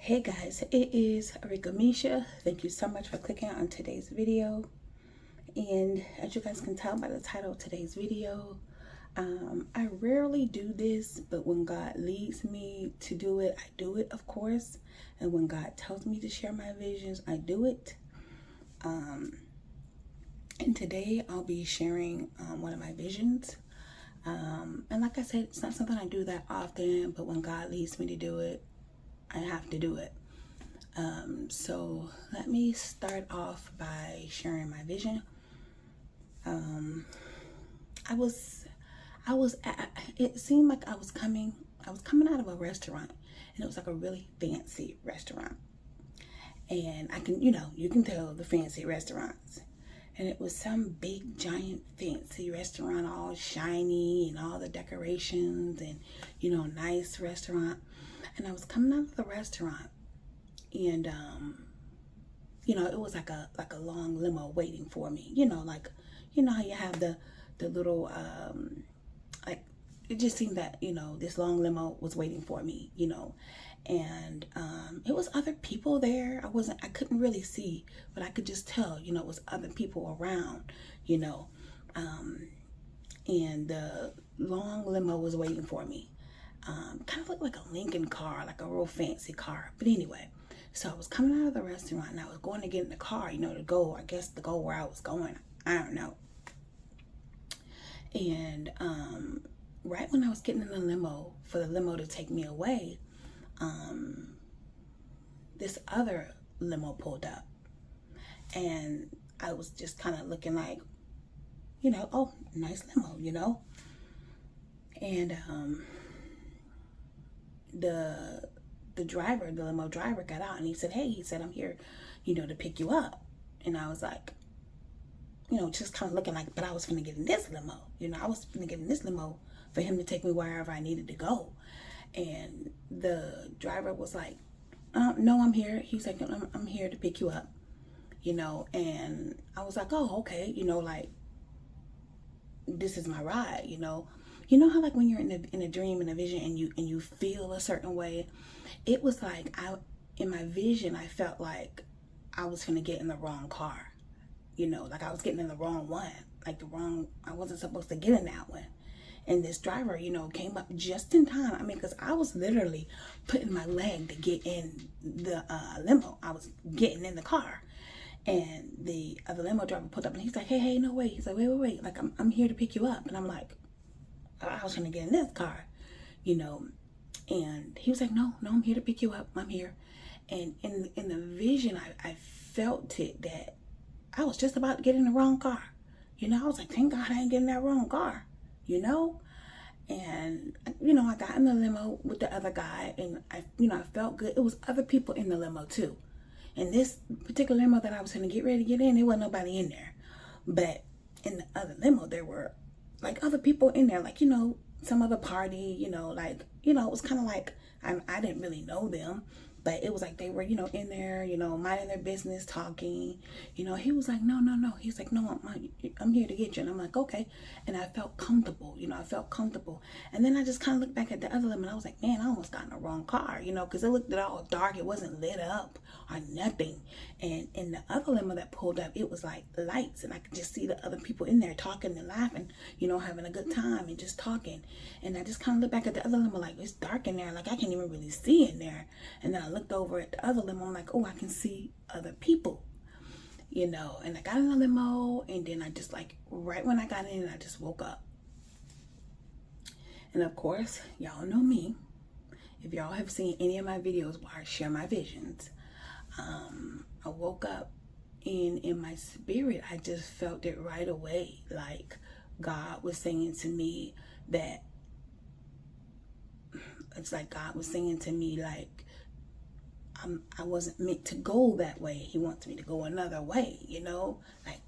Hey guys, it is Rika Misha. Thank you so much for clicking on today's video. And as you guys can tell by the title of today's video, I rarely do this, but when God leads me to do it, I do it, of course. And when God tells me to share my visions, I do it. And today I'll be sharing one of my visions. And like I said, it's not something I do that often, but when God leads me to do it, I have to do it. So let me start off by sharing my vision. It seemed like I was coming out of a restaurant, and it was like a really fancy restaurant. And you can tell the fancy restaurants. And it was some big, giant, fancy restaurant, all shiny and all the decorations and, nice restaurant. And I was coming out of the restaurant, and it was like a long limo waiting for me. How you have the little it just seemed that this long limo was waiting for me. And it was other people there. I couldn't really see, but I could just tell. It was other people around. And the long limo was waiting for me. Kind of looked like a Lincoln car, like a real fancy car. But anyway, so I was coming out of the restaurant and I was going to get in the car, to go where I was going. I don't know. And right when I was getting in the limo, for the limo to take me away, this other limo pulled up. And I was just kind of looking like, oh, nice limo, And the limo driver got out and he said, "Hey," he said, "I'm here, to pick you up." And I was like, just kind of looking like, but I was finna get in this limo. I was finna get in this limo for him to take me wherever I needed to go. And the driver was like, "No, I'm here." He's like, I'm here to pick you up, and I was like, "Oh, okay," like, this is my ride, how like when you're in a dream, in a vision, and you feel a certain way. It was like in my vision I felt like I was gonna get in the wrong car, like I was getting in the wrong one, I wasn't supposed to get in that one. And this driver, came up just in time. Because I was literally putting my leg to get in the limo. I was getting in the car. And the other limo driver pulled up and he's like, hey, no, wait. He's like, wait. Like, I'm here to pick you up. And I'm like, I was going to get in this car, And he was like, no, I'm here to pick you up. I'm here. And in the vision, I felt it, that I was just about to get in the wrong car. I was like, thank God I ain't getting that wrong car. And I got in the limo with the other guy, and I felt good. It was other people in the limo too. And this particular limo that I was going to get ready to get in, there wasn't nobody in there. But in the other limo, there were like other people in there, like, some other party, it was kind of like, I didn't really know them, but it was like they were, in there, minding their business, talking. He was like, no. He's like, no, I'm here to get you. And I'm like, okay. And I felt comfortable, And then I just kind of looked back at the other limo and I was like, man, I almost got in the wrong car, because it looked all dark. It wasn't lit up or nothing. And in the other limo that pulled up, it was like lights, and I could just see the other people in there talking and laughing, having a good time and just talking. And I just kind of looked back at the other limo like, it's dark in there. Like, I can't even really see in there. And then I looked over at the other limo. I'm like, oh, I can see other people, And I got in the limo, and then I just, like, right when I got in, I just woke up. And of course, y'all know me. If y'all have seen any of my videos where I share my visions, I woke up, and in my spirit, I just felt it right away. Like, God was saying to me that, it's like God was saying to me, like, I wasn't meant to go that way. He wants me to go another way, Like,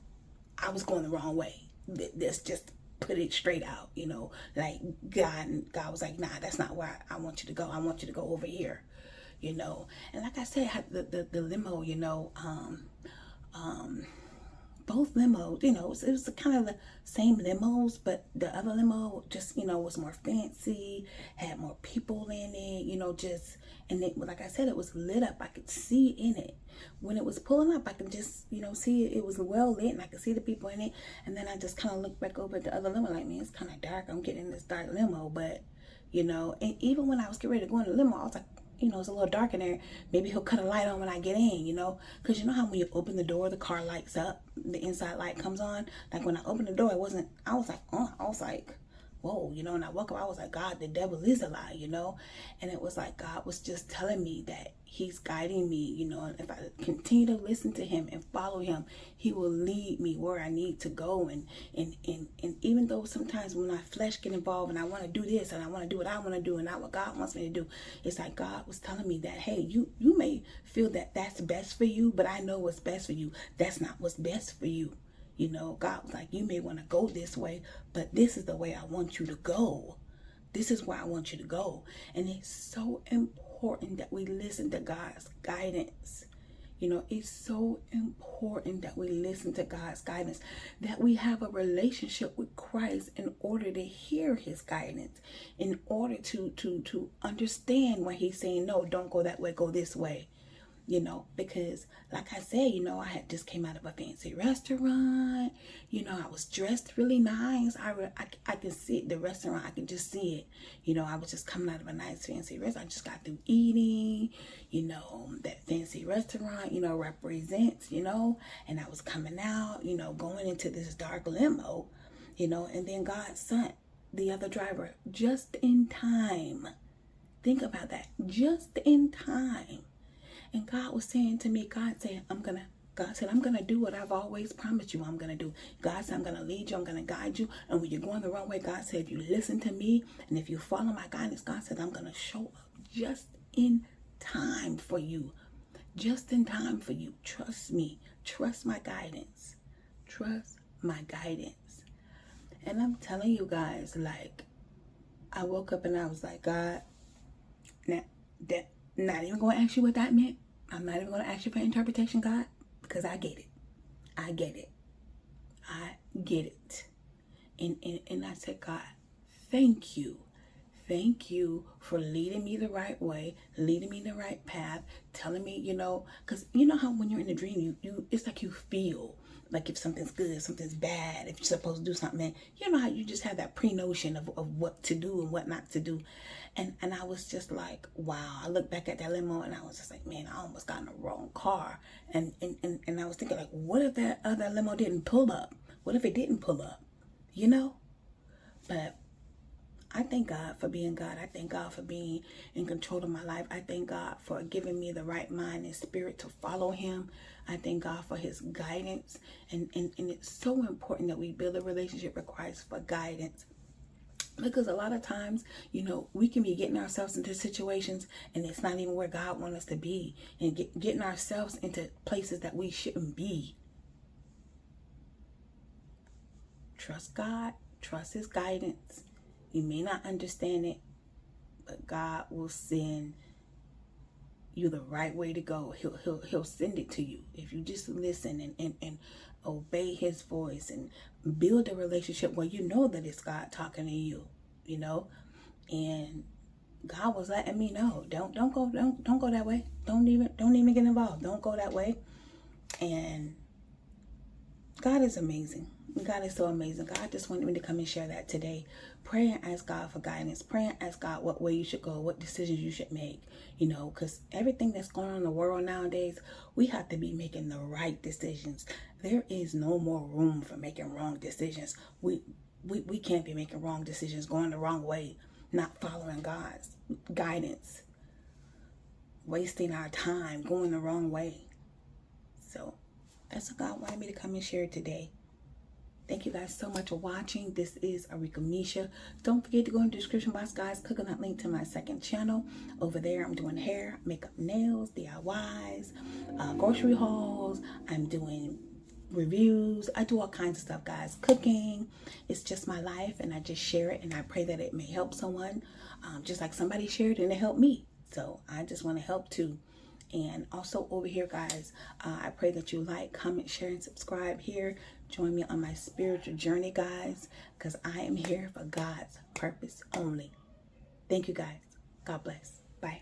I was going the wrong way. Let's just put it straight out, Like, God was like, nah, that's not where I want you to go. I want you to go over here, And like I said, the limo, both limos, it was kind of the same limos, but the other limo just, was more fancy, had more people in it, and it, like I said, it was lit up. I could see in it. When it was pulling up, I could just, see it was well lit, and I could see the people in it. And then I just kind of looked back over at the other limo, like, man, it's kind of dark. I'm getting in this dark limo, but, and even when I was getting ready to go in the limo, I was like, it's a little dark in there. Maybe he'll cut a light on when I get in, because how when you open the door, the car lights up, the inside light comes on. Like when I opened the door, I was like, oh, I was like, whoa, and I woke up, I was like, God, the devil is a lie, and it was like God was just telling me that he's guiding me, and if I continue to listen to him and follow him, he will lead me where I need to go. And even though sometimes when my flesh get involved and I want to do this and I want to do what I want to do and not what God wants me to do, it's like God was telling me that, hey, you may feel that that's best for you, but I know what's best for you. That's not what's best for you. God was like, you may want to go this way, but this is the way I want you to go. This is where I want you to go. And it's so important that we listen to God's guidance. It's so important that we listen to God's guidance, that we have a relationship with Christ in order to hear his guidance, in order to understand when he's saying, no, don't go that way, go this way. Because like I said, I had just came out of a fancy restaurant, I was dressed really nice. I can see the restaurant. I can just see it. I was just coming out of a nice fancy restaurant. I just got through eating, that fancy restaurant, represents, and I was coming out, going into this dark limo, and then God sent the other driver just in time. Think about that. Just in time. And God was saying to me, God said, I'm going to do what I've always promised you I'm going to do. God said, I'm going to lead you. I'm going to guide you. And when you're going the wrong way, God said, if you listen to me and if you follow my guidance, God said, I'm going to show up just in time for you. Just in time for you. Trust me. Trust my guidance. Trust my guidance. And I'm telling you guys, like, I woke up and I was like, God, not even going to ask you what that meant. I'm not even going to ask you for interpretation, God, because I get it. I get it. I get it. And I said, God, thank you. Thank you for leading me the right way, leading me the right path, telling me, because how when you're in a dream, you it's like you feel like if something's good, something's bad, if you're supposed to do something, how you just have that pre-notion of what to do and what not to do. And I was just like, wow. I looked back at that limo and I was just like, man, I almost got in the wrong car. And I was thinking, like, what if that other limo didn't pull up? What if it didn't pull up? But I thank God for being God. I thank God for being in control of my life. I thank God for giving me the right mind and spirit to follow him. I thank God for his guidance. And it's so important that we build a relationship with Christ for guidance. Because a lot of times, we can be getting ourselves into situations and it's not even where God wants us to be, and getting ourselves into places that we shouldn't be. Trust God. Trust his guidance. You may not understand it, but God will send you the right way to go. He'll send it to you if you just listen and obey his voice and build a relationship where you know that it's God talking to you, and God was letting me know, don't go that way. Don't even get involved. Don't go that way. And God is amazing. God is so amazing. God just wanted me to come and share that today. Pray and ask God for guidance. Pray and ask God what way you should go, what decisions you should make, because everything that's going on in the world nowadays, we have to be making the right decisions. There is no more room for making wrong decisions. We can't be making wrong decisions, going the wrong way, not following God's guidance, wasting our time, going the wrong way. So that's what God wanted me to come and share today. Thank you guys so much for watching. This is Arika Misha. Don't forget to go in the description box, guys. Click on that link to my second channel. Over there, I'm doing hair, makeup, nails, DIYs, grocery hauls. I'm doing reviews. I do all kinds of stuff, guys. Cooking. It's just my life, and I just share it, and I pray that it may help someone, just like somebody shared and it helped me. So I just want to help too. And also over here, guys, I pray that you like, comment, share, and subscribe here. Join me on my spiritual journey, guys, because I am here for God's purpose only. Thank you, guys. God bless. Bye.